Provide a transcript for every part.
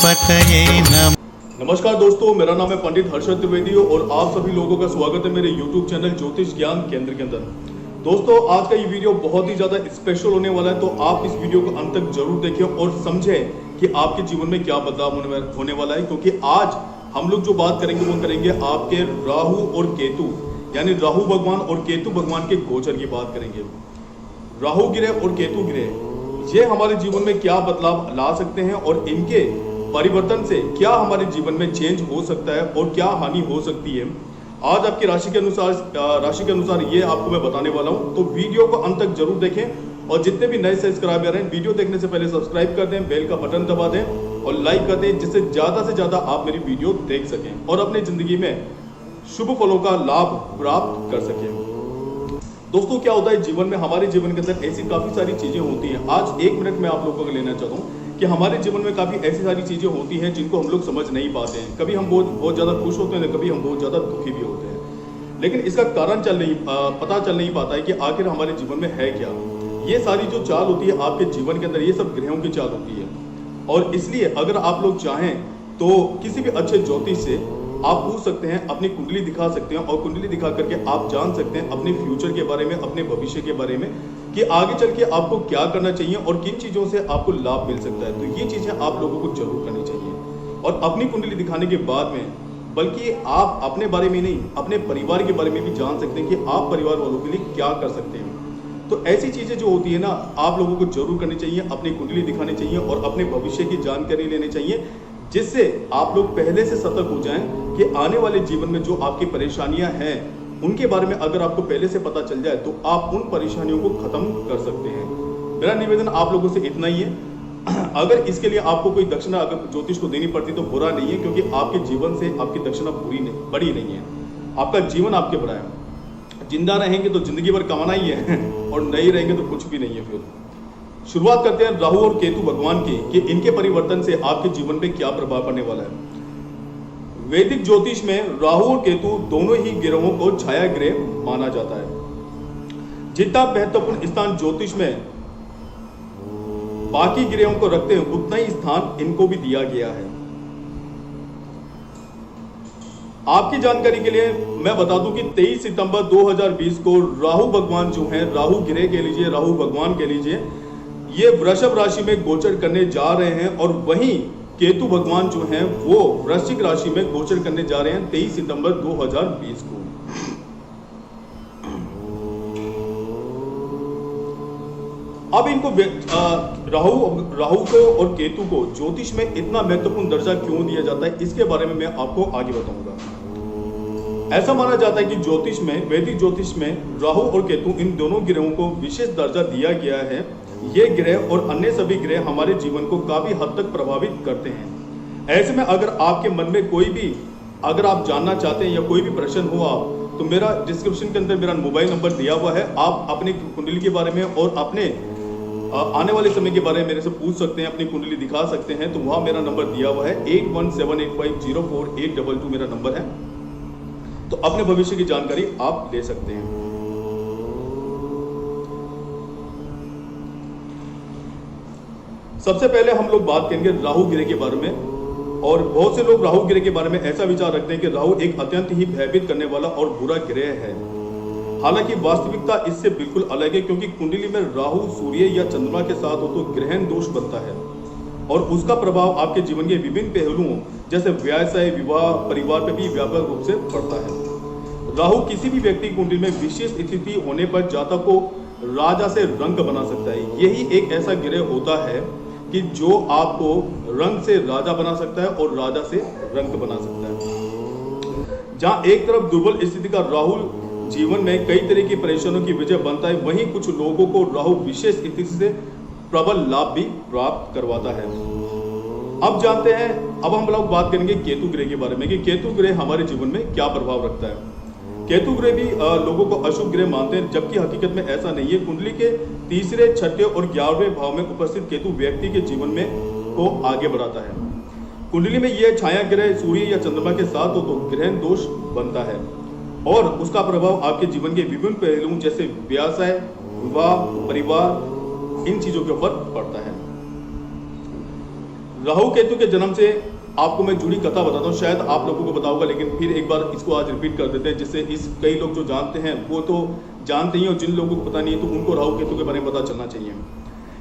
पतये नमः। नमस्कार दोस्तों, मेरा नाम है पंडित हर्षद त्रिवेदी और आप सभी लोगों का स्वागत है मेरे YouTube चैनल ज्योतिष ज्ञान केंद्र के अंदर। दोस्तों, आज का ये वीडियो बहुत ही ज्यादा स्पेशल होने वाला है, तो आप इस वीडियो को अंत तक जरूर देखें और समझें कि आपके जीवन में क्या बदलाव होने वाला है। क्योंकि आज हम लोग जो बात करेंगे वो करेंगे आपके राहु और केतु, यानी राहु भगवान और केतु भगवान के गोचर की बात करेंगे। राहु ग्रह और केतु ग्रह ये हमारे जीवन में क्या बदलाव ला सकते हैं और इनके परिवर्तन से क्या हमारे जीवन में चेंज हो सकता है और क्या हानि हो सकती है, आज आपकी राशि के अनुसार ये आपको मैं बताने वाला हूं। तो वीडियो को अंत तक जरूर देखें और जितने भी नए सब्सक्राइबर हैं वीडियो देखने से पहले सब्सक्राइब कर दें, बेल का बटन दबा दें और लाइक कर दें, जिससे ज्यादा से ज्यादा आप मेरी वीडियो देख सकें और अपनी जिंदगी में शुभ फलों का लाभ प्राप्त कर सकें। दोस्तों, क्या होता है जीवन में, हमारे जीवन के अंदर ऐसी काफी सारी चीजें होती हैं। आज 1 मिनट में आप लोगों को लेना चाहता हूँ कि हमारे जीवन में काफी ऐसी सारी चीजें होती हैं जिनको हम लोग समझ नहीं पाते हैं। कभी हम बहुत ज्यादा खुश होते हैं, कभी हम बहुत ज्यादा दुखी भी होते हैं, लेकिन इसका कारण पता चल नहीं पाता है कि आखिर हमारे जीवन में है क्या। ये सारी जो चाल होती है आपके जीवन के अंदर, ये सब ग्रहों की चाल होती है। और इसलिए अगर आप लोग चाहें तो किसी भी अच्छे ज्योतिष से आप पूछ सकते हैं, अपनी कुंडली दिखा सकते हैं और कुंडली दिखा करके आप जान सकते हैं अपने फ्यूचर के बारे में, अपने भविष्य के बारे में कि आगे चल के आपको क्या करना चाहिए और किन चीजों से आपको लाभ मिल सकता है। तो ये चीजें आप लोगों को जरूर करनी चाहिए। और अपनी कुंडली दिखाने के बाद में, बल्कि आप अपने बारे में नहीं, अपने परिवार के बारे में भी जान सकते हैं कि आप परिवार वालों के लिए क्या कर सकते हैं। तो ऐसी चीजें जो होती है ना, आप लोगों को जरूर करनी चाहिए, अपनी कुंडली दिखानी चाहिए और अपने भविष्य की जानकारी लेनी चाहिए, जिससे आप लोग पहले से सतर्क हो जाएं कि आने वाले जीवन में जो आपकी परेशानियां हैं उनके बारे में अगर आपको पहले से पता चल जाए तो आप उन परेशानियों को खत्म कर सकते हैं। मेरा निवेदन आप लोगों से इतना ही है। अगर इसके लिए आपको कोई दक्षिणा अगर ज्योतिष को देनी पड़ती तो बुरा नहीं है, क्योंकि आपके जीवन से आपकी दक्षिणा बड़ी नहीं है। आपका जीवन आपके बड़ा है। जिंदा रहेंगे तो जिंदगी भर कमाना ही है और नहीं रहेंगे तो कुछ भी नहीं है। फिर शुरुआत करते हैं राहु और केतु भगवान की कि इनके परिवर्तन से आपके जीवन पे क्या प्रभाव पड़ने वाला है। वैदिक ज्योतिष में राहु और केतु दोनों ही ग्रहों को छाया ग्रह माना जाता है। जितना महत्वपूर्ण स्थान ज्योतिष में बाकी ग्रहों को रखते हैं, उतना ही स्थान इनको भी दिया गया है। आपकी जानकारी के लिए मैं बता दूं कि 23 सितंबर 2020 को राहु भगवान जो हैं, राहु ग्रह कह लीजिए, राहु भगवान कह लीजिए, ये वृषभ राशि में गोचर करने जा रहे हैं और वहीं केतु भगवान जो हैं वो वृश्चिक राशि में गोचर करने जा रहे हैं 23 सितंबर 2020 को। अब इनको राहु को और केतु को ज्योतिष में इतना महत्वपूर्ण दर्जा क्यों दिया जाता है, इसके बारे में मैं आपको आगे बताऊंगा। ऐसा माना जाता है कि ज्योतिष में, वैदिक ज्योतिष में राहु और केतु इन दोनों ग्रहों को विशेष दर्जा दिया गया है। ये ग्रह और अन्य सभी ग्रह हमारे जीवन को काफी हद तक प्रभावित करते हैं। ऐसे में अगर आपके मन में कोई भी, अगर आप जानना चाहते हैं या कोई भी प्रश्न हो आप, तो मेरा डिस्क्रिप्शन के अंदर मेरा मोबाइल नंबर दिया हुआ है। आप अपनी कुंडली के बारे में और अपने आने वाले समय के बारे में मेरे से पूछ सकते हैं, अपनी कुंडली दिखा सकते हैं। तो वहां मेरा नंबर दिया हुआ है 8178504822 मेरा नंबर है। तो अपने भविष्य की जानकारी आप ले सकते हैं। सबसे पहले हम लोग बात करेंगे राहु ग्रह के बारे में। और बहुत से लोग राहु ग्रह के बारे में ऐसा विचार रखते हैं कि राहु एक अत्यंत ही भयभीत करने वाला और बुरा ग्रह है। हालांकि वास्तविकता इससे बिल्कुल अलग है, क्योंकि कुंडली में राहु सूर्य या चंद्रमा के साथ हो तो ग्रहण दोष बनता है और उसका प्रभाव आपके जीवन के विभिन्न पहलुओं जैसे व्यवसाय, विवाह, परिवार पर भी व्यापक रूप से पड़ता है। राहु किसी भी व्यक्ति की कुंडली में विशेष स्थिति होने पर जातक को राजा से रंक बना सकता है। यही एक ऐसा ग्रह होता है कि जो आपको रंग से राजा बना सकता है और राजा से रंक बना सकता है। जहां एक तरफ दुर्बल स्थिति का राहु जीवन में कई तरह की परेशानियों की वजह बनता है, वहीं कुछ लोगों को राहु विशेष स्थिति से प्रबल लाभ भी प्राप्त करवाता है। अब जानते हैं, अब हम लोग बात करेंगे केतु ग्रह के बारे में कि केतु ग्रह हमारे जीवन में क्या प्रभाव रखता है। केतु ग्रह भी लोगों को अशुभ ग्रह मानते हैं, जबकि हकीकत में ऐसा नहीं है। कुंडली के तीसरे, छठे और 11वें भाव में उपस्थित केतु व्यक्ति के जीवन में को आगे बढ़ाता है। कुंडली में यह छाया ग्रह सूर्य या चंद्रमा के साथ हो तो ग्रहण दोष बनता है और उसका प्रभाव आपके जीवन के विभिन्न पहलुओं जैसे व्यवसाय, विवाह, परिवार, इन चीजों के ऊपर पड़ता है। राहु केतु के जन्म से आपको मैं जुड़ी कथा बताता हूँ, शायद आप लोगों को पता होगा, लेकिन फिर एक बार इसको आज रिपीट कर देते हैं, जिससे इस कई लोग जो जानते हैं वो तो जानते ही, और जिन लोगों को पता नहीं है तो उनको राहु केतु के बारे में पता चलना चाहिए।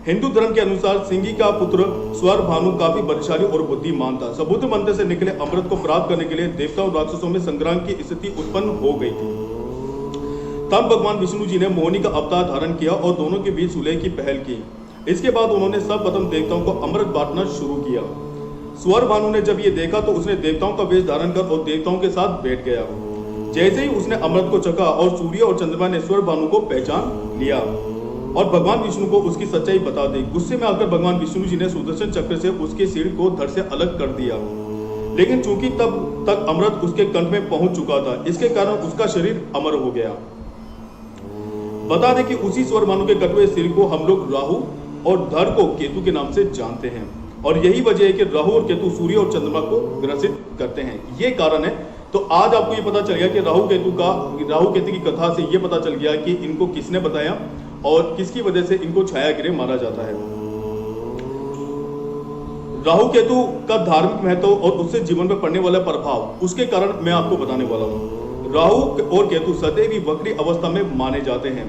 हिंदू धर्म के अनुसार सिंगी का पुत्र स्वर भानु काफी बलशाली और बुद्धिमान था। समुद्र मंथन से निकले अमृत को प्राप्त करने के लिए देवताओं और राक्षसों में संग्राम की स्थिति उत्पन्न हो गई थी। तब भगवान विष्णु जी ने मोहिनी का अवतार धारण किया और दोनों के बीच सुलह की पहल की। इसके बाद उन्होंने सर्वप्रथम देवताओं को अमृत बांटना शुरू किया। स्वर भानु ने जब ये देखा तो उसने देवताओं का वेश धारण कर और देवताओं के साथ बैठ गया। जैसे ही उसने अमृत को चखा और सूर्य और चंद्रमा ने स्वर भानु को पहचान लिया और भगवान विष्णु को उसकी सच्चाई बता दी। गुस्से में आकर भगवान विष्णु जी ने सुदर्शन चक्र से उसके सिर को धड़ से अलग कर दिया, लेकिन चूंकि तब तक अमृत उसके कंठ में पहुंच चुका था, इसके कारण उसका शरीर अमर हो गया। बता दें कि उसी स्वर भानु के कटुए सिर को हम लोग राहु और धड़ को केतु के नाम से जानते हैं, और यही वजह है कि राहु और केतु सूर्य और चंद्रमा को ग्रसित करते हैं। ये कारण है। तो आज आपको ये पता चल गया कि राहु केतु की कथा से ये पता चल गया कि इनको किसने बताया और किसकी वजह से इनको छायाग्रह माना जाता है। राहु केतु का धार्मिक महत्व और उससे जीवन पर पड़ने वाला प्रभाव, उसके कारण मैं आपको बताने वाला हूँ। राहु और केतु सदैव ही वक्री अवस्था में माने जाते हैं।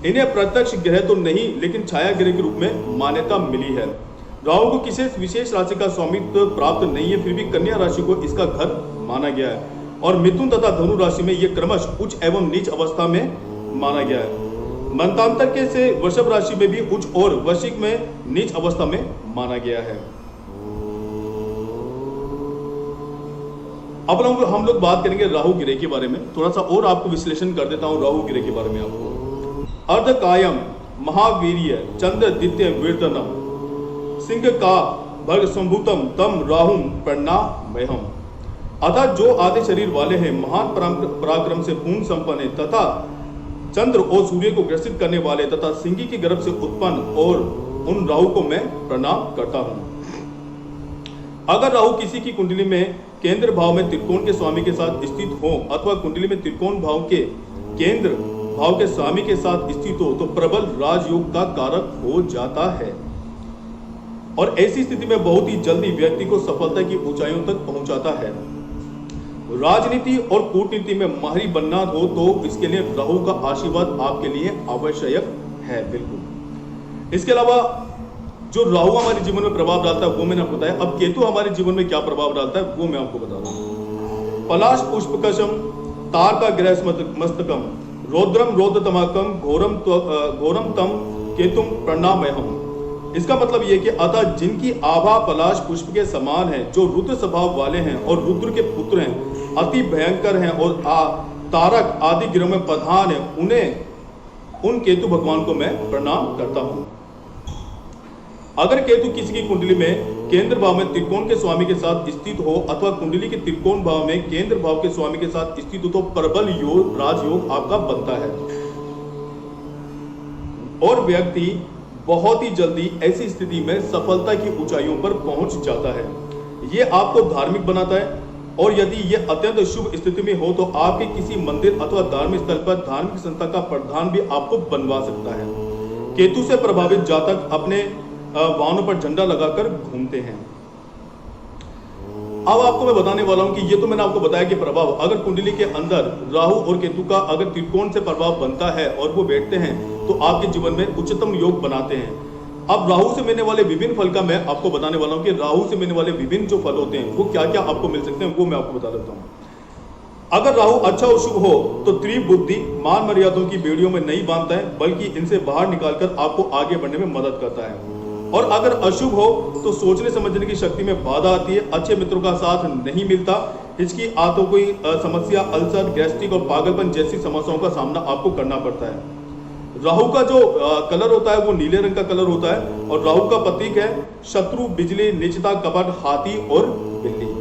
इन्हें प्रत्यक्ष ग्रह तो नहीं, लेकिन छाया ग्रह के रूप में मान्यता मिली है। राहु को किसी विशेष राशि का स्वामित्व प्राप्त नहीं है, फिर भी कन्या राशि को इसका घर माना गया है, और मिथुन तथा धनु राशि में यह क्रमश उच्च एवं नीच अवस्था में माना गया है। मंतांतर के से वृषभ राशि में भी उच्च और वृश्चिक में नीच अवस्था में माना गया है। अब हम लोग बात करेंगे राहु ग्रह के बारे में। थोड़ा सा और आपको विश्लेषण कर देता हूं राहु ग्रह के बारे में। आपको अर्धकायम महावीर्य चंद्र द्वितीय वीरतनम सिंह का भर्ग संभूतम तम राहुम प्रणामयहम। अतः जो आधे शरीर वाले हैं, महान पराक्रम से पूर्ण संपन्न है, तथा चंद्र और सूर्य को ग्रसित करने वाले तथा सिंगी के गर्भ से उत्पन्न, और उन राहु को मैं प्रणाम करता हूं। अगर राहु किसी की कुंडली में केंद्र भाव में त्रिकोण के स्वामी के साथ स्थित हो, अथवा कुंडली में त्रिकोण भाव के केंद्र भाव के स्वामी के साथ स्थित हो, तो प्रबल राजयोग का कारक हो जाता है, और ऐसी स्थिति में बहुत ही जल्दी व्यक्ति को सफलता की ऊंचाइयों तक पहुंचाता है। राजनीति और कूटनीति में माहिर बनना हो तो इसके लिए राहु का आशीर्वाद आपके लिए आवश्यक है। बिल्कुल। इसके अलावा जो राहु हमारे जीवन में प्रभाव डालता है वो मैंने आपको बताया। अब केतु हमारे जीवन में क्या प्रभाव डालता है वो मैं आपको बता रहा हूं। पलाश पुष्पकशम तार का ग्रह मस्तकम रौद्रम रौद्रतमाकम घोरम तम केतुम प्रणामयहम। इसका मतलब यह कि अतः जिनकी आभा पलाश पुष्प के समान है, जो रुद्र स्वभाव वाले हैं और रुद्र के पुत्र हैं, अति भयंकर हैं और तारक आदि ग्रहों में प्रधान है, उन केतु भगवान को मैं प्रणाम करता हूं। अगर केतु किसी की कुंडली में केंद्र भाव में त्रिकोण के स्वामी के साथ स्थित हो, अथवा कुंडली के त्रिकोण भाव में केंद्र भाव के स्वामी के साथ स्थित हो, तो प्रबल योग राजयोग आपका बनता है, और व्यक्ति बहुत ही जल्दी ऐसी स्थिति में सफलता की ऊंचाइयों पर पहुंच जाता है। यह आपको धार्मिक बनाता है, और यदि यह अत्यंत शुभ स्थिति में हो तो आपके किसी मंदिर अथवा धार्मिक स्थल पर धार्मिक संस्था का प्रधान भी आपको बनवा सकता है। केतु से प्रभावित जातक अपने वाहनों पर झंडा लगाकर घूमते हैं। अब आपको मैं बताने वाला हूं कि ये तो मैंने आपको बताया कि प्रभाव, अगर कुंडली के अंदर राहु और केतु का अगर त्रिकोण से प्रभाव बनता है और वो बैठते हैं तो आपके जीवन में उच्चतम योग बनाते हैं। अब राहु से मिलने वाले विभिन्न फल का मैं आपको बताने वाला हूं कि राहु से मिलने वाले विभिन्न जो फल होते हैं वो क्या क्या आपको मिल सकते हैं, वो मैं आपको बता देता हूं। अगर राहु अच्छा और शुभ हो तो त्रिबुद्धि मान मर्यादाओं की बेड़ियों में नहीं बांधता है, बल्कि इनसे बाहर निकालकर आपको आगे बढ़ने में मदद करता है। और अगर अशुभ हो तो सोचने समझने की शक्ति में बाधा आती है, अच्छे मित्रों का साथ नहीं मिलता, हिचकी आंतों की समस्या, अल्सर, गैस्ट्रिक और पागलपन जैसी समस्याओं का सामना आपको करना पड़ता है। राहु का जो कलर होता है वो नीले रंग का कलर होता है, और राहु का प्रतीक है शत्रु, बिजली, नीचता, कपट, हाथी और बिल्ली।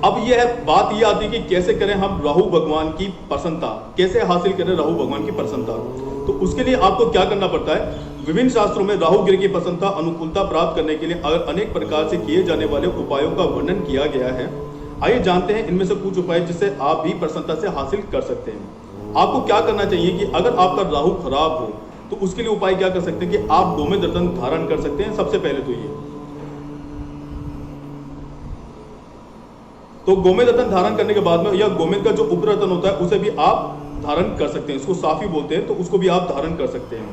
अब यह बात यह आती है कि कैसे करें हम राहु भगवान की प्रसन्नता, कैसे हासिल करें राहु भगवान की प्रसन्नता। तो उसके लिए आपको क्या करना पड़ता है, विभिन्न शास्त्रों में राहु ग्रह की प्रसन्नता, अनुकूलता प्राप्त करने के लिए अनेक प्रकार से किए जाने वाले उपायों का वर्णन किया गया है। आइए जानते हैं इनमें से कुछ उपाय जिससे आप भी प्रसन्नता से हासिल कर सकते हैं। आपको क्या करना चाहिए कि अगर आपका राहु खराब हो तो उसके लिए उपाय क्या कर सकते हैं कि आप डोमे दर्पण धारण कर सकते हैं। सबसे पहले तो ये तो गोमेद रत्न धारण करने के बाद में या गोमेद का जो उपरत्न होता है उसे भी आप धारण कर सकते हैं, इसको साफी बोलते हैं, तो उसको भी आप धारण कर सकते हैं।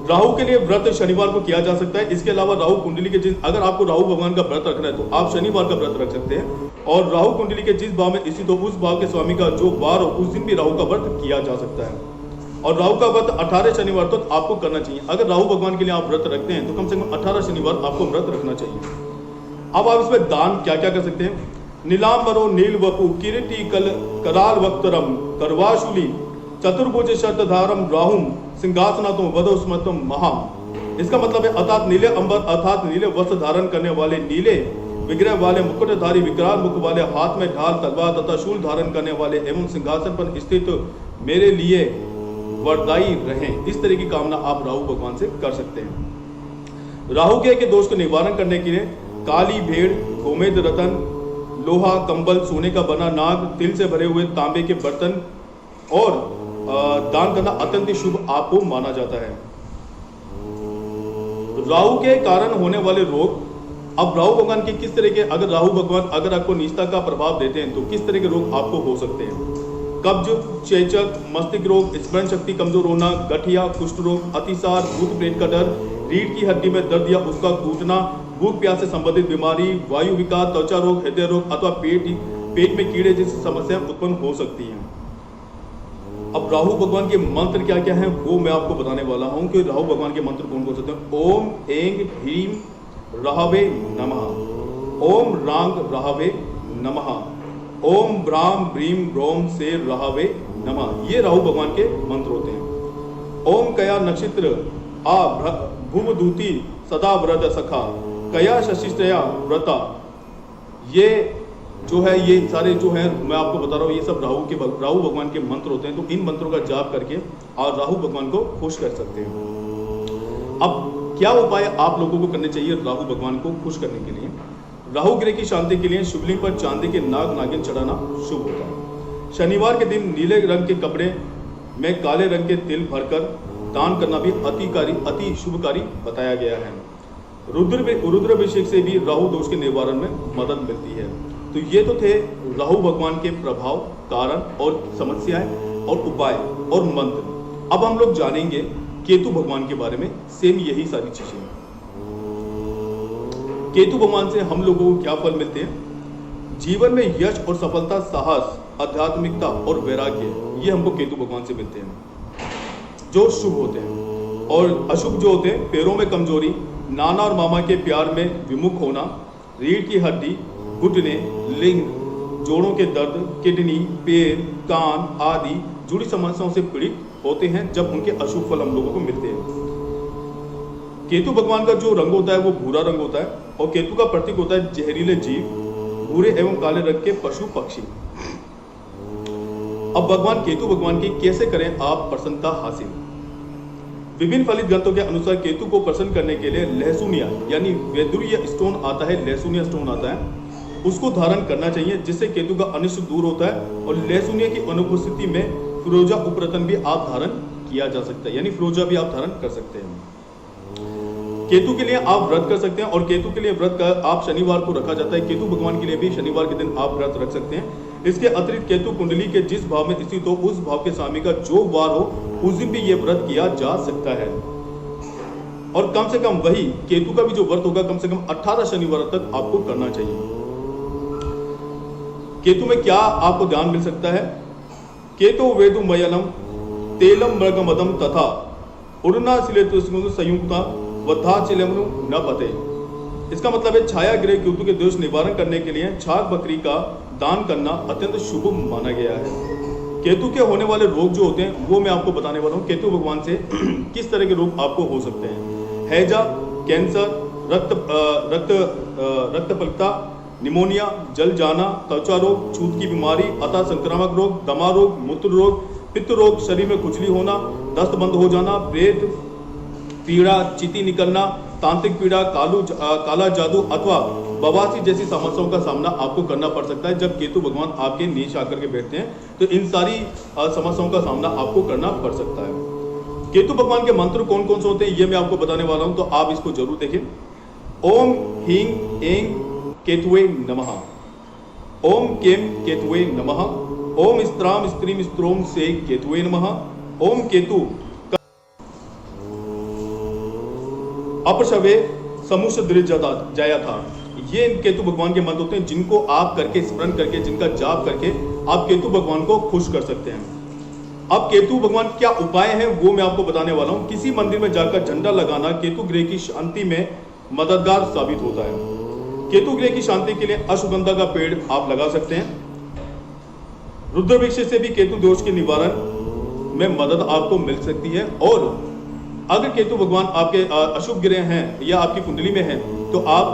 राहु के लिए व्रत शनिवार को किया जा सकता है। इसके अलावा राहु कुंडली के जिस, अगर आपको राहु भगवान का व्रत रखना है तो आप शनिवार का व्रत रख सकते हैं, और राहु कुंडली के जिस भाव में स्थित हो उस भाव के स्वामी का जो वार हो उस दिन भी राहु का व्रत किया जा सकता है। और राहु का व्रत 18 शनिवार तक आपको करना चाहिए। अगर राहु भगवान के लिए आप व्रत रखते हैं तो कम से कम 18 शनिवार आपको व्रत रखना चाहिए। अब आप इसमें दान क्या क्या कर सकते हैं? नीलांबरो नील वपु किरीटी कल कराल वक्तरम करवाशुली चतुर्भुज शतधारम राहुम सिंहासनातम वधोस्मतम महा। इसका मतलब है अर्थात नीले अंबर अर्थात नीले वस्त्र धारण करने वाले, नीले विग्रह वाले, मुकुटधारी विकराल मुख वाले, हाथ में ढाल तलवार तथा शूल धारण करने वाले एवं सिंहासन पर स्थित मेरे लिए वरदायी रहें। इस तरह की कामना आप राहु भगवान से कर सकते हैं। राहु के दोष को निवारण करने के लिए काली भेड़, गोमेद रतन, लोहा, कंबल, सोने का बना नाग, तिल से भरे हुए तांबे के बर्तन और दान करना अत्यंत शुभ आपको माना जाता है। राहु के कारण होने वाले रोग, अब राहु भगवान के किस तरह के, अगर राहु भगवान अगर आपको निष्ठा का प्रभाव देते हैं तो किस तरह के रोग आपको हो सकते हैं? कब्ज, चेचक, मस्तिष्क रोग, स्मरण शक्ति कमजोर होना, गठिया, कुष्ठ रोग, अतिसार, भूत प्रेत का डर, रीढ़ की हड्डी में दर्द या उसका टूटना, भूख प्यास से संबंधित बीमारी, वायु विकार, त्वचा रोग, हृदय रोग अथवा पेट में कीड़े जैसी समस्याएं उत्पन्न हो सकती हैं। अब राहु भगवान के मंत्र क्या क्या हैं वो मैं आपको बताने वाला हूं कि राहु भगवान के मंत्र कौन कौन से हैं। ओम ऐंग ह्रीम राहवे नमः, ओम रांग राहवे नमः, ओम ब्राम ब्रीम ब्रोम से राहवे नमः। ये राहु भगवान के मंत्र होते हैं। ओम कया नक्षत्र आ भुवदूती सदा व्रत सखा कया शशिष्टया व्रता। ये जो है ये सारे जो है मैं आपको बता रहा हूँ, ये सब राहु भगवान के मंत्र होते हैं। तो इन मंत्रों का जाप करके और राहु भगवान को खुश कर सकते हैं। अब क्या उपाय आप लोगों को करने चाहिए राहु भगवान को खुश करने के लिए? राहु ग्रह की शांति के लिए शिवलिंग पर चांदी के नाग नागिन चढ़ाना शुभ होता है। शनिवार के दिन नीले रंग के कपड़े में काले रंग के तिल भरकर दान करना भी अति शुभकारी बताया गया है। रुद्राभिषेक से भी राहु दोष के निवारण में मदद मिलती है। तो ये तो थे राहु भगवान के प्रभाव, कारण और समस्याएं और उपाय और मंत्र। अब हम लोग जानेंगे केतु भगवान के बारे में, सेम यही सारी चीजें। केतु भगवान से हम लोगों को क्या फल मिलते हैं? जीवन में यश और सफलता, साहस, आध्यात्मिकता और वैराग्य, ये हमको केतु भगवान से मिलते हैं जो शुभ होते हैं। और अशुभ जो होते हैं, पैरों में कमजोरी, नाना और मामा के प्यार में विमुख होना, रीढ़ की हड्डी, घुटने, लिंग, जोड़ों के दर्द, किडनी, पैर, कान आदि जुड़ी समस्याओं से पीड़ित होते हैं जब उनके अशुभ फल हम लोगों को मिलते हैं। केतु भगवान का जो रंग होता है वो भूरा रंग होता है और केतु का प्रतीक होता है जहरीले जीव, भूरे एवं काले रंग के पशु पक्षी। अब भगवान केतु भगवान की कैसे करें आप प्रसन्नता हासिल? विभिन्न फलित ग्रंथों के अनुसार केतु को प्रसन्न करने के लिए लहसुनिया यानी वैदुर्य स्टोन आता है, लहसुनिया स्टोन आता है, उसको धारण करना चाहिए जिससे केतु का अनिष्ट दूर होता है। और लहसुनिया की अनुपस्थिति में फिरोजा उपरतन भी आप धारण किया जा सकता है, यानी फिरोजा भी आप धारण कर सकते हैं। केतु के लिए आप व्रत कर सकते हैं और केतु के लिए व्रत का आप शनिवार को रखा जाता है। केतु भगवान के लिए भी शनिवार के दिन आप व्रत रख सकते हैं। इसके अतिरिक्त केतु कुंडली के जिस भाव में स्थित हो उस भाव के स्वामी का जो वार हो उस दिन भी ये व्रत किया जा सकता है। और कम से कम वही केतु का भी जो व्रत होगा कम से कम 18 शनिवार तक आपको करना चाहिए। केतु में क्या आपको ध्यान मिल सकता है? केतु वेदु मयलम तेलम मृगमदम तथा उड़ना संयुक्ता वधाचिलमनु न पते। इसका मतलब है छाया ग्रह केतु के दोष निवारण करने के लिए छाग बकरी का दान करना अत्यंत शुभ माना गया है। केतु के होने वाले रोग जो होते हैं वो मैं आपको बताने वाला हूँ। केतु भगवान से किस तरह के रोग आपको हो सकते हैं? हैजा, कैंसर, रक्तपल्कता, निमोनिया, जल जाना, त्वचा रोग, छूत की बीमारी, अतः संक्रामक रोग, दमा रोग, मूत्र रोग, पित्त रोग, शरीर में खुजली होना, दस्त बंद हो जाना, प्रेत पीड़ा, चीटी निकलना, तांत्रिक पीड़ा, काला जादू अथवा बवासीर जैसी समस्याओं का सामना आपको करना पड़ सकता है। जब केतु भगवान आपके नीच आकर के बैठते हैं तो इन सारी समस्याओं का सामना आपको करना पड़ सकता है। केतु भगवान के मंत्र कौन कौन से होते हैं ये मैं आपको बताने वाला हूं, तो आप इसको जरूर देखें। ओम हींग एंग केतुवे नमः। ओम केम केतुवे नमः। ओम स्त्राम स्त्रीम स्त्रोम से केतुवे नमः। ओम केतु अपशवे समुष जया था। ये केतु भगवान के मंत्र होते हैं जिनको आप करके स्मरण करके, जिनका जाप करके आप केतु भगवान को खुश कर सकते हैं। अब केतु भगवान क्या उपाय है वो मैं आपको बताने वाला हूं। किसी मंदिर में जाकर झंडा लगाना केतु ग्रह की शांति में मददगार साबित होता है। केतु ग्रह की शांति के लिए अश्वगंधा का पेड़ आप लगा सकते हैं। रुद्रवृक्ष से भी केतु दोष के निवारण में मदद आपको मिल सकती है। और अगर केतु भगवान आपके अशुभ ग्रह हैं या आपकी कुंडली में हैं तो आप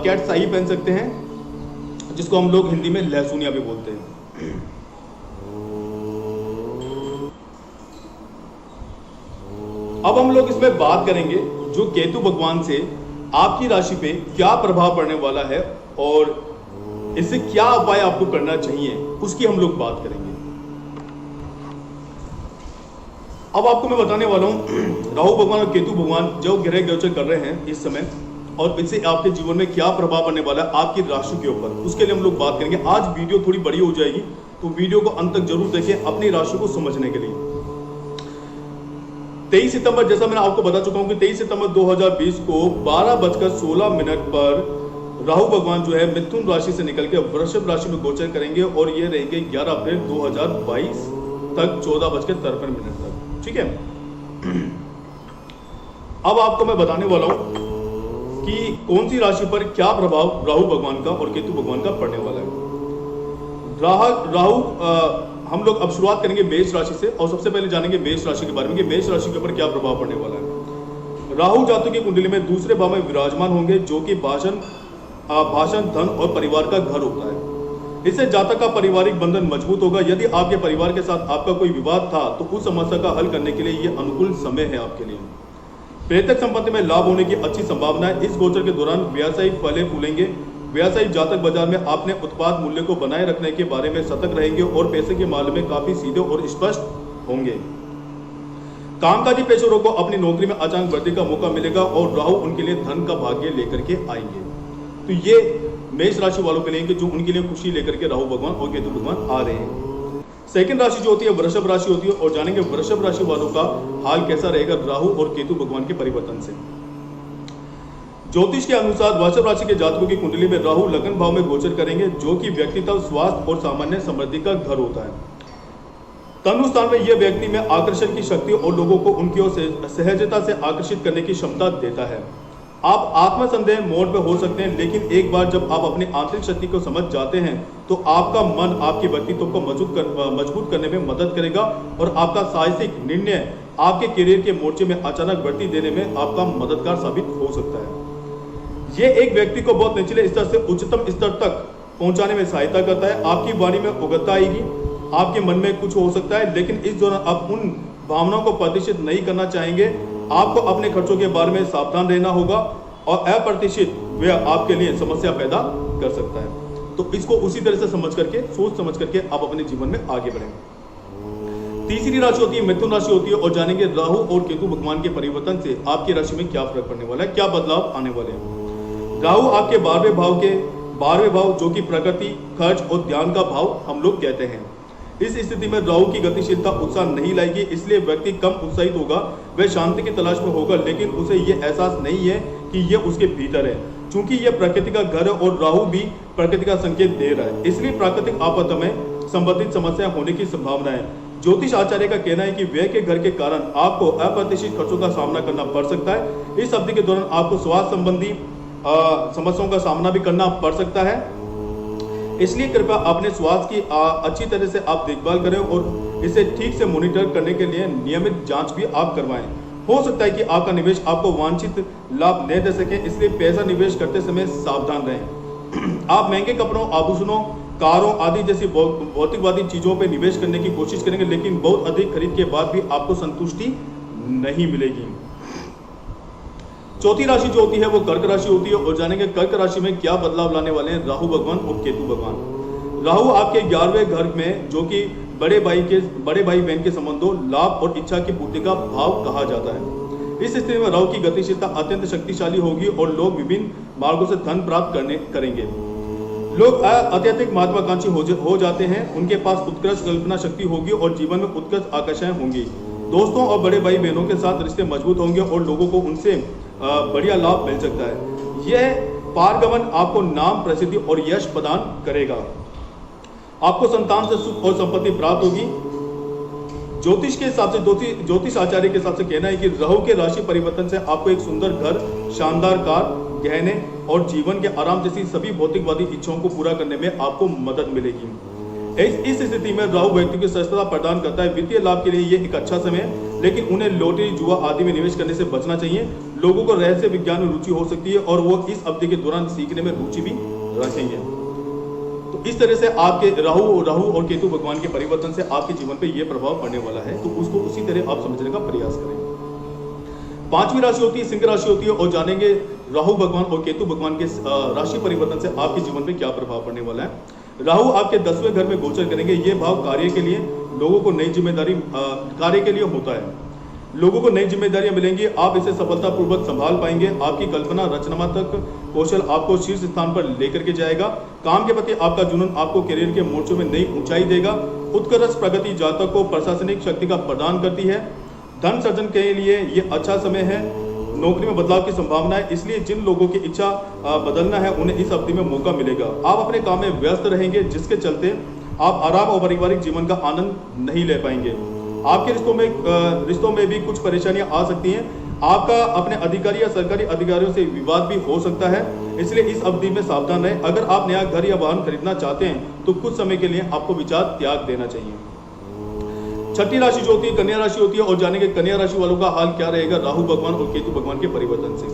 कैट साई पहन सकते हैं, जिसको हम लोग हिंदी में लहसुनिया भी बोलते हैं। अब हम लोग इसमें बात करेंगे जो केतु भगवान से आपकी राशि पे क्या प्रभाव पड़ने वाला है और इससे क्या उपाय आपको करना चाहिए, उसकी हम लोग बात करेंगे। अब आपको मैं बताने वाला हूं राहु भगवान और केतु भगवान जो ग्रह गोचर कर रहे हैं इस समय, और इससे आपके जीवन में क्या प्रभाव पड़ने वाला है आपकी राशि के ऊपर, उसके लिए हम लोग बात करेंगे। आज वीडियो थोड़ी बड़ी हो जाएगी तो वीडियो को अंत तक जरूर देखें अपनी राशि को समझने के लिए। 23 सितंबर, जैसा मैंने आपको बता चुका हूं कि 23 सितंबर 2020 को 12:16 पर राहु भगवान जो है मिथुन राशि से निकल के वृषभ राशि में गोचर करेंगे और ये रहेंगे 11 अप्रैल 2022 तक 14:53 तक। ठीक है। अब आपको मैं बताने वाला हूं कि कौन सी राशि पर क्या प्रभाव राहु भगवान का और केतु भगवान का पड़ने वाला है। राहु हम लोग अब शुरुआत करेंगे मेष राशि से और सबसे पहले जानेंगे मेष राशि के बारे में कि मेष राशि के ऊपर क्या प्रभाव पड़ने वाला है। राहु जातक की कुंडली में दूसरे भाव में विराजमान होंगे जो कि भाषण, धन और परिवार का घर होता है। इससे जातक का पारिवारिक बंधन मजबूत होगा। यदि आपके परिवार के साथ आपका कोई विवाद था तो उस समस्या का हल करने के लिए यह अनुकूल समय है आपके लिए। पैतृक संपत्ति में लाभ होने की अच्छी संभावना है। इस गोचर के दौरान व्यावसायिक फले फूलेंगे। व्यावसायिक जातक बाजार में अपने उत्पाद मूल्य को बनाए रखने के बारे में सतर्क रहेंगे और पैसे के मामले में काफी सीधे और स्पष्ट होंगे। कामकाजी पेशेवरों को अपनी नौकरी में अचानक वृद्धि का मौका मिलेगा और राहु उनके लिए धन का भाग्य लेकर के आएंगे। तो ये मेष राशि वालों के लिए जो उनके लिए खुशी लेकर के राहु भगवान और केतु भगवान आ रहे हैं। सेकंड राशि जो होती है वृषभ राशि होती है और जानेंगे वृषभ राशि वालों का हाल कैसा रहेगा राहु और केतु भगवान के परिवर्तन से। ज्योतिष के अनुसार वृषभ राशि के जातकों की कुंडली में राहु लगन भाव में गोचर करेंगे जो कि व्यक्तित्व, स्वास्थ्य और सामान्य समृद्धि का घर होता है। तनु स्थान में यह व्यक्ति में आकर्षण की शक्ति और लोगों को उनकी ओर सहजता से आकर्षित करने की क्षमता देता है। आप आत्मसंदेह मोड पे हो सकते हैं, लेकिन एक बार जब आप अपनी आंतरिक शक्ति को समझ जाते हैं तो आपका मन आपके व्यक्तित्व को मजबूत करने में मदद करेगा और आपका साहसिक निर्णय आपके करियर के मोर्चे में अचानक बढ़ती देने में आपका मददगार साबित हो सकता है। यह एक व्यक्ति को बहुत निचले स्तर से उच्चतम स्तर तक पहुंचाने में सहायता करता है। आपकी वाणी में उगता आएगी, आपके मन में कुछ हो सकता है, लेकिन इस दौरान आप उन भावनाओं को प्रदर्शित नहीं करना चाहेंगे। आपको अपने खर्चों के बारे में सावधान रहना होगा और अप्रत्याशित व्यय आपके लिए समस्या पैदा कर सकता है। तो इसको उसी तरह से समझ करके, सोच समझ करके आप अपने जीवन में आगे बढ़ेंगे। तीसरी राशि होती है मिथुन राशि होती है और जानेंगे राहु और केतु भगवान के परिवर्तन से आपकी राशि में क्या फर्क पड़ने वाला है, क्या बदलाव आने वाले हैं। राहु आपके 12वें भाव जो कि प्रकृति, खर्च और ध्यान का भाव हम लोग कहते हैं। इस स्थिति में राहु की गतिशीलता उत्साह नहीं लाएगी, इसलिए व्यक्ति कम उत्साहित होगा। वह शांति की तलाश में होगा, लेकिन उसे यह एहसास नहीं है कि यह उसके भीतर है। चूंकि यह प्रकृति का घर है और राहु भी प्रकृति का संकेत दे रहा है, इसलिए प्राकृतिक आपद में संबंधित समस्या होने की संभावना है। ज्योतिष आचार्य का कहना है कि व्यय के घर के कारण आपको अप्रत्याशित खर्चों का सामना करना पड़ सकता है। इस अवधि के दौरान आपको स्वास्थ्य संबंधी समस्याओं का सामना भी करना पड़ सकता है, इसलिए कृपया अपने स्वास्थ्य की अच्छी तरह से आप देखभाल करें और इसे ठीक से मॉनिटर करने के लिए नियमित जांच भी आप करवाएं। हो सकता है कि आपका निवेश आपको वांछित लाभ न दे सके, इसलिए पैसा निवेश करते समय सावधान रहें। आप महंगे कपड़ों, आभूषणों, कारों आदि जैसी भौतिकवादी चीजों पर निवेश करने की कोशिश करेंगे, लेकिन बहुत अधिक खरीद के बाद भी आपको संतुष्टि नहीं मिलेगी। चौथी राशि जो होती है वो कर्क राशि होती है और जानेंगे कर्क राशि में क्या बदलाव लाने वाले हैं राहु भगवान और केतु भगवान। राहु आपके 11वें घर में जो कि बड़े भाई बहन के संबंधों, लाभ और इच्छा की पूर्ति का भाव कहा जाता है। इस स्थिति में राहु की गतिशीलता अत्यंत शक्तिशाली होगी और लोग विभिन्न मार्गों से धन प्राप्त करेंगे। लोग अत्यधिक महत्वाकांक्षी हो जाते हैं, उनके पास उत्कृष्ट कल्पना शक्ति होगी और जीवन में उत्कृष्ट आकर्षण होंगी। दोस्तों और बड़े भाई बहनों के साथ रिश्ते मजबूत होंगे और लोगों को उनसे बढ़िया लाभ मिल सकता है। यह पारगमन आपको नाम, प्रसिद्धि और यश प्रदान करेगा। आपको संतान से सुख और संपत्ति प्राप्त होगी। ज्योतिष के हिसाब से, ज्योतिष आचार्य के हिसाब से कहना है कि राहु के राशि परिवर्तन से आपको एक सुंदर घर, शानदार कार, गहने और जीवन के आराम जैसी सभी भौतिकवादी इच्छाओं को पूरा करने में आपको मदद मिलेगी। इस स्थिति में राहु व्यक्ति को स्वस्थता प्रदान करता है। वित्तीय लाभ के लिए ये एक अच्छा समय है, लेकिन उन्हें लॉटरी, जुआ आदि में निवेश करने से बचना चाहिए। लोगों को रहस्य विज्ञान में रुचि हो सकती है और वो इस अवधि के दौरान सीखने में रुचि भी रखेंगे। तो इस तरह से आपके राहु और केतु भगवान के परिवर्तन से आपके जीवन पे ये प्रभाव पड़ने वाला है, तो उसको उसी तरह आप समझने का प्रयास करें। पांचवी राशि होती है सिंह राशि होती है, और जानेंगे राहु भगवान और केतु भगवान के राशि परिवर्तन से आपके जीवन पे क्या प्रभाव पड़ने वाला है। राहु आपके 10वें घर में गोचर करेंगे। ये भाव कार्य के लिए, लोगों को नई जिम्मेदारी कार्य के लिए होता है। लोगों को नई जिम्मेदारियां मिलेंगी, आप इसे सफलतापूर्वक संभाल पाएंगे। आपकी कल्पना, रचनात्मक कौशल आपको शीर्ष स्थान पर लेकर के जाएगा। काम के प्रति आपका जुनून आपको करियर के मोर्चों में नई ऊंचाई देगा। उत्कर्ष प्रगति जातक को प्रशासनिक शक्ति का प्रदान करती है। धन सृजन के लिए ये अच्छा समय है। नौकरी में बदलाव की संभावना है, इसलिए जिन लोगों की इच्छा बदलना है उन्हें इस अवधि में मौका मिलेगा। आप अपने काम में व्यस्त रहेंगे, जिसके चलते आप आराम और पारिवारिक जीवन का आनंद नहीं ले पाएंगे। आपके रिश्तों में भी कुछ परेशानियां आ सकती हैं। आपका अपने अधिकारी या सरकारी अधिकारियों से विवाद भी हो सकता है, इसलिए इस अवधि में सावधान रहें। अगर आप नया घर या वाहन खरीदना चाहते हैं तो कुछ समय के लिए आपको विचार त्याग देना चाहिए। छठी राशि जो होती है कन्या राशि होती है, और जानेंगे कन्या राशि वालों का हाल क्या रहेगा राहु भगवान और केतु भगवान के परिवर्तन से।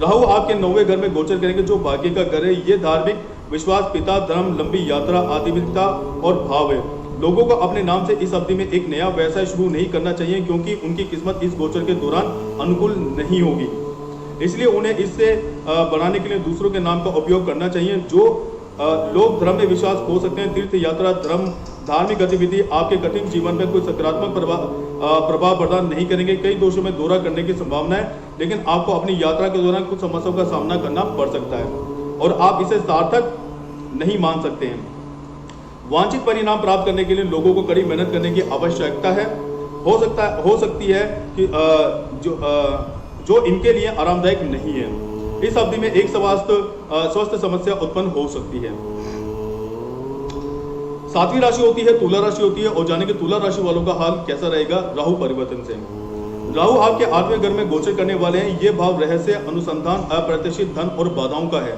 राहु आपके 9वें घर में गोचर करेंगे, जो भाग्य का घर है। ये धार्मिक विश्वास, पिता, धर्म, लंबी यात्रा, आध्यात्मिकता और भाव है। लोगों को अपने नाम से इस अवधि में एक नया व्यवसाय शुरू नहीं करना चाहिए, क्योंकि उनकी किस्मत इस गोचर के दौरान अनुकूल नहीं होगी। इसलिए उन्हें इससे बढ़ाने के लिए दूसरों के नाम का उपयोग करना चाहिए। जो लोग धर्म में विश्वास हो सकते हैं, तीर्थ यात्रा, धर्म, धार्मिक गतिविधि आपके कठिन जीवन में कोई सकारात्मक प्रभाव प्रदान नहीं करेंगे। कई दोषों में दौरा करने की संभावना है, लेकिन आपको अपनी यात्रा के दौरान कुछ समस्याओं का सामना करना पड़ सकता है और आप इसे सार्थक नहीं मान सकते हैं। वांछित परिणाम प्राप्त करने के लिए लोगों को कड़ी मेहनत करने की आवश्यकता है। हो सकती है कि जो इनके लिए आरामदायक नहीं है। इस अवधि में एक स्वास्थ्य समस्या उत्पन्न हो सकती है। सातवीं राशि होती है तुला राशि होती है, और जानेंगे तुला राशि वालों का हाल कैसा रहेगा राहु परिवर्तन से। राहु आपके 8वें घर में गोचर करने वाले हैं। ये भाव रहस्य, अनुसंधान, अप्रत्याशित धन और बाधाओं का है।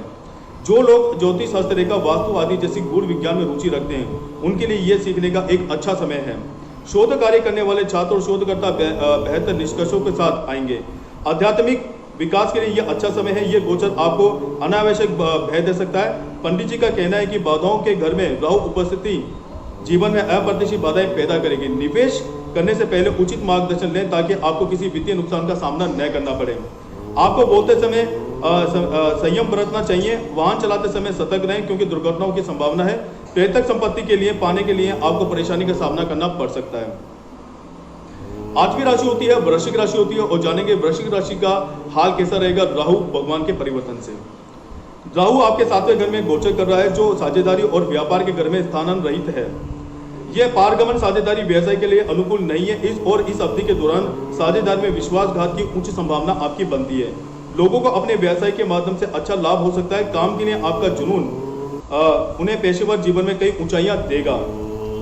जो लोग ज्योतिष, हस्तरेखा, वास्तु आदि जैसी गूढ़ विज्ञान में रुचि रखते हैं, उनके लिए यह सीखने का एक अच्छा समय है। शोध कार्य करने वाले छात्र और शोधकर्ता बेहतर निष्कर्षों के साथ आएंगे। आध्यात्मिक विकास के लिए यह अच्छा समय है। यह गोचर आपको अनावश्यक भय दे सकता है। पंडित जी का कहना है कि बाधाओं के घर में राहु उपस्थिति जीवन में अप्रत्याशित बाधाएं पैदा करेगी। निवेश करने से पहले उचित मार्गदर्शन लें, ताकि आपको किसी वित्तीय नुकसान का सामना न करना पड़े। आपको बोलते समय संयम बरतना चाहिए। वाहन चलाते समय सतर्क रहें, क्योंकि दुर्घटनाओं की संभावना है। पैतृक संपत्ति के लिए पाने के लिए आपको परेशानी का सामना करना पड़ सकता है। 8वीं राशि होती है वृश्चिक राशि होती है, और जानेंगे वृश्चिक राशि का हाल कैसा रहेगा राहु भगवान के परिवर्तन से। राहु आपके 7वें घर में गोचर कर रहा है, जो साझेदारी और व्यापार के घर में स्थान रहित है। यह पारगमन साझेदारी व्यवसाय के लिए अनुकूल नहीं है। इस अवधि के दौरान साझेदारी में विश्वासघात की उच्च संभावना आपकी बनती है। लोगों को अपने व्यवसाय के माध्यम से अच्छा लाभ हो सकता है। काम के लिए आपका जुनून उन्हें पेशेवर जीवन में कई ऊंचाइयां देगा।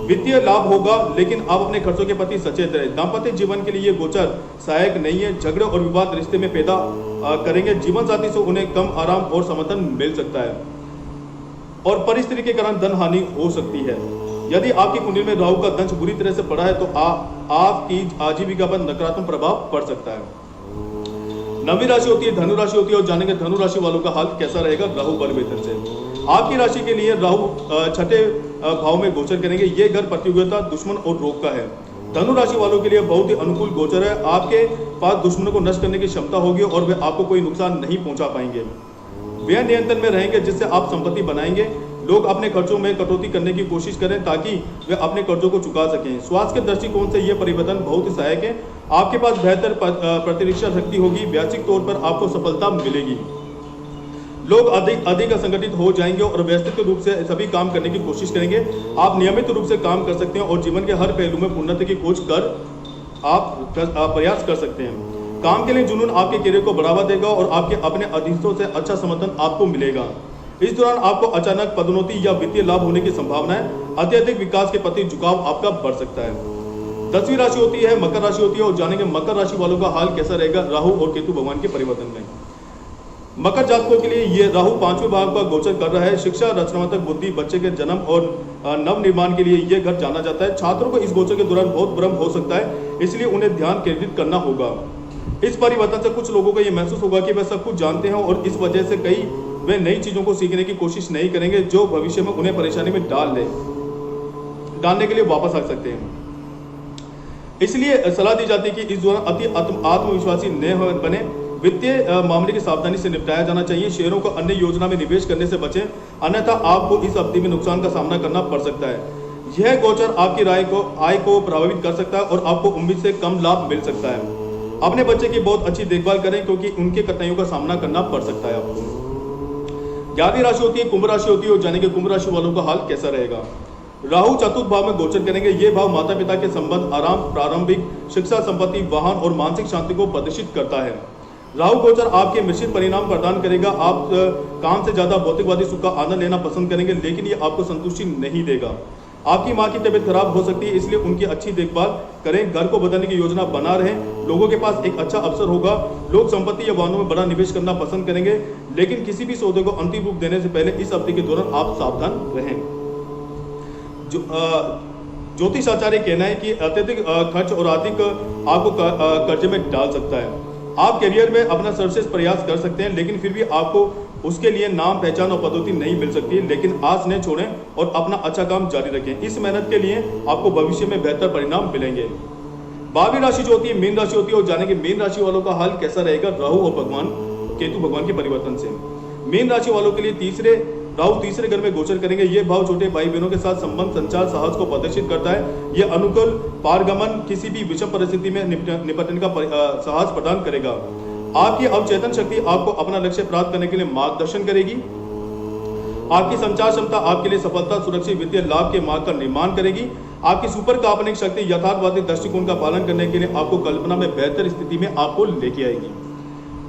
वित्तीय लाभ होगा, लेकिन आप अपने खर्चों के प्रति सचेत रहें। दाम्पत्य जीवन के लिए गोचर सहायक नहीं है। झगड़े और विवाद रिश्ते में पैदा करेंगे। जीवन साथी से उन्हें कम आराम और समर्थन मिल सकता है, और परिस्थिति के कारण धन हानि हो सकती है। यदि आपकी कुंडली में राहु का दंश बुरी तरह से पड़ा है, तो आपकी आजीविका पर नकारात्मक प्रभाव पड़ सकता है। 9वीं राशि होती है धनु राशि होती है, और जानेंगे धनु राशि वालों का हाल कैसा रहेगा राहु परिवर्तन से। आपकी राशि के लिए राहु 6ठे भाव में गोचर करेंगे। ये घर प्रतियोगिता, दुश्मन और रोग का है। धनु राशि वालों के लिए बहुत ही अनुकूल गोचर है। आपके पास दुश्मनों को नष्ट करने की क्षमता होगी, और वे आपको कोई नुकसान नहीं पहुंचा पाएंगे। वे नियंत्रण में रहेंगे, जिससे आप संपत्ति बनाएंगे। लोग अपने खर्चों में कटौती करने की कोशिश करें, ताकि वे अपने कर्जों को चुका सकें। स्वास्थ्य के दृष्टिकोण से यह परिवर्तन बहुत ही सहायक है। आपके पास बेहतर प्रतिरक्षा शक्ति होगी। व्यावसायिक तौर पर आपको सफलता मिलेगी। लोग अधिक असंगठित हो जाएंगे और व्यवस्थित रूप से सभी काम करने की कोशिश करेंगे। आप नियमित रूप से काम कर सकते हैं और जीवन के हर पहलू में उन्नति की खोज कर आप प्रयास कर सकते हैं। काम के लिए जुनून आपके करियर को बढ़ावा देगा और आपके अपने अधीनस्थों से अच्छा समर्थन आपको मिलेगा। इस दौरान आपको अचानक पदोन्नति या वित्तीय लाभ होने की संभावना है। अत्यधिक विकास के प्रति झुकाव आपका बढ़ सकता है। 10वीं राशि होती है मकर राशि होती है और जानेंगे मकर राशि वालों का हाल कैसा रहेगा राहु और केतु भगवान के परिवर्तन में। मकर जातकों के लिए ये राहु 5वें भाव का गोचर कर रहा है। शिक्षा, रचनात्मक बुद्धि, बच्चे के जन्म और नव निर्माण के लिए यह घर जाना जाता है। छात्रों को इस गोचर के दौरान बहुत भ्रम हो सकता है, इसलिए उन्हें ध्यान केंद्रित करना होगा। इस परिवर्तन से कुछ लोगों को यह महसूस होगा कि वे सब कुछ जानते हैं और इस वजह से वे नई चीजों को सीखने की कोशिश नहीं करेंगे जो भविष्य में उन्हें परेशानी में डालने के लिए वापस आ सकते हैं। इसलिए सलाह दी जाती है कि इस दौरान अति आत्मविश्वासी न बने। वित्तीय मामले की सावधानी से निपटाया जाना चाहिए। शेयरों को अन्य योजना में निवेश करने से बचें, अन्यथा आपको इस अवधि में नुकसान का सामना करना पड़ सकता है। यह गोचर आपकी आय को प्रभावित कर सकता है और आपको उम्मीद से कम लाभ मिल सकता है। अपने बच्चे की बहुत अच्छी देखभाल करें क्योंकि उनके कठिनाइयों का सामना करना पड़ सकता है आपको। 11वीं राशि होती है कुंभ राशि होती है और जानेंगे कुंभ राशि वालों का हाल कैसा रहेगा। राहु चतुर्थ भाव में गोचर करेंगे। ये भाव माता पिता के संबंध, आराम, प्रारंभिक शिक्षा, संपत्ति, वाहन और मानसिक शांति को प्रदर्शित करता है। राहु गोचर आपके मिश्रित परिणाम प्रदान करेगा। आप काम से ज्यादा भौतिकवादी सुख का आनंद लेना पसंद करेंगे, लेकिन ये आपको संतुष्टि नहीं देगा। आपकी माँ की तबीयत खराब हो सकती है, इसलिए उनकी अच्छी देखभाल करें। घर को बदलने की योजना बना रहें। लोगों के पास एक अच्छा अवसर होगा। लोग संपत्ति या वाहनों में बड़ा निवेश करना पसंद करेंगे, लेकिन किसी भी सौदे को अंतिम रूप देने से पहले इस अवधि के दौरान आप सावधान रहें। ज्योतिष आचार्य कहना है कि अत्यधिक खर्च और आर्थिक आपको कर्जे में डाल सकता है। आप करियर में अपना सर्वश्रेष्ठ प्रयास कर सकते हैं, लेकिन फिर भी आपको उसके लिए नाम, पहचान और पदोन्नति नहीं मिल सकती। लेकिन आस न छोड़ें और अपना अच्छा काम जारी रखें। इस मेहनत के लिए आपको भविष्य में बेहतर परिणाम मिलेंगे। 12वीं राशि जो होती है मीन राशि होती है और जानेंगे मीन राशि वालों का हाल कैसा रहेगा राहु और केतु भगवान के परिवर्तन से। मीन राशि वालों के लिए राहु तीसरे घर में गोचर करेंगे। ये भाव छोटे भाई बहनों के साथ संबंध, संचार, साहस को प्रदर्शित करता है। यह अनुकूल पारगमन, किसी भी विषम परिस्थिति में निपटने का साहस प्रदान करेगा। आपकी अवचेतन शक्ति आपको अपना लक्ष्य प्राप्त करने के लिए मार्गदर्शन करेगी। आपकी संचार क्षमता आपके लिए सफलता, सुरक्षित वित्तीय लाभ के मार्ग का निर्माण करेगी। आपकी सुपर काल्पनिक शक्ति यथार्थवादी दृष्टिकोण का पालन करने के लिए आपको कल्पना में बेहतर स्थिति में आपको लेके आएगी।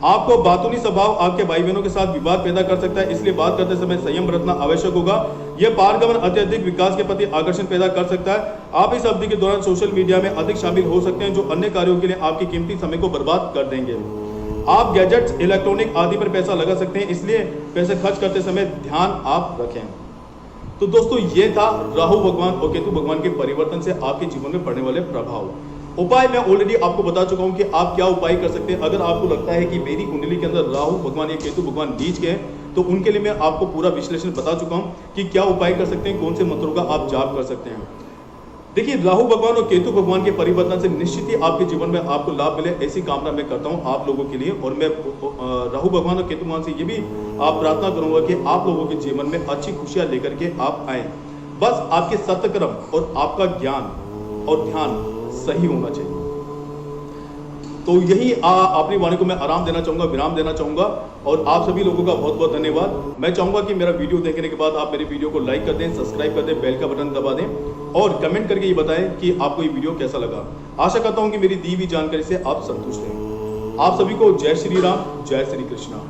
आपको बातूनी स्वभाव आपके भाई बहनों के साथ विवाद पैदा कर सकता है, इसलिए बात करते समय संयम बरतना आवश्यक होगा। यह पारगमन अत्यधिक विकास के प्रति आकर्षण पैदा कर सकता है। आप इस अवधि के दौरान सोशल मीडिया में अधिक शामिल हो सकते हैं, जो अन्य कार्यों के लिए आपकी कीमती समय को बर्बाद कर देंगे। आप गैजेट्स, इलेक्ट्रॉनिक आदि पर पैसा लगा सकते हैं, इसलिए पैसे खर्च करते समय ध्यान आप रखें। तो दोस्तों, ये था राहु भगवान और केतु भगवान के परिवर्तन से आपके जीवन में पड़ने वाले प्रभाव। उपाय मैं ऑलरेडी आपको बता चुका हूं कि आप क्या उपाय कर सकते हैं। अगर आपको लगता है कि मेरी कुंडली के अंदर राहु भगवान या केतु भगवान नीच के हैं, तो उनके लिए मैं आपको पूरा विश्लेषण बता चुका हूं कि क्या उपाय कर सकते हैं, कौन से मंत्रों का आप जाप कर सकते हैं। देखिए, राहु भगवान और केतु भगवान के परिवर्तन से निश्चित ही आपके जीवन में आपको लाभ मिले, ऐसी कामना मैं करता हूं आप लोगों के लिए। और मैं राहु भगवान और केतु भगवान से ये भी आप प्रार्थना करूंगा कि आप लोगों के जीवन में अच्छी खुशियां लेकर के आप आए। बस आपके सत्कर्म और आपका ज्ञान और ध्यान सही होना चाहिए। तो यही अपनी वाणी को मैं आराम देना चाहूंगा, विराम देना चाहूंगा। और आप सभी लोगों का बहुत बहुत धन्यवाद। मैं चाहूंगा कि मेरा वीडियो देखने के बाद आप मेरे वीडियो को लाइक कर दें, सब्सक्राइब कर दें, बेल का बटन दबा दें और कमेंट करके ये बताएं कि आपको ये वीडियो कैसा लगा। आशा करता हूं कि मेरी दी हुई जानकारी से आप संतुष्ट हैं। आप सभी को जय श्री राम, जय श्री कृष्णा।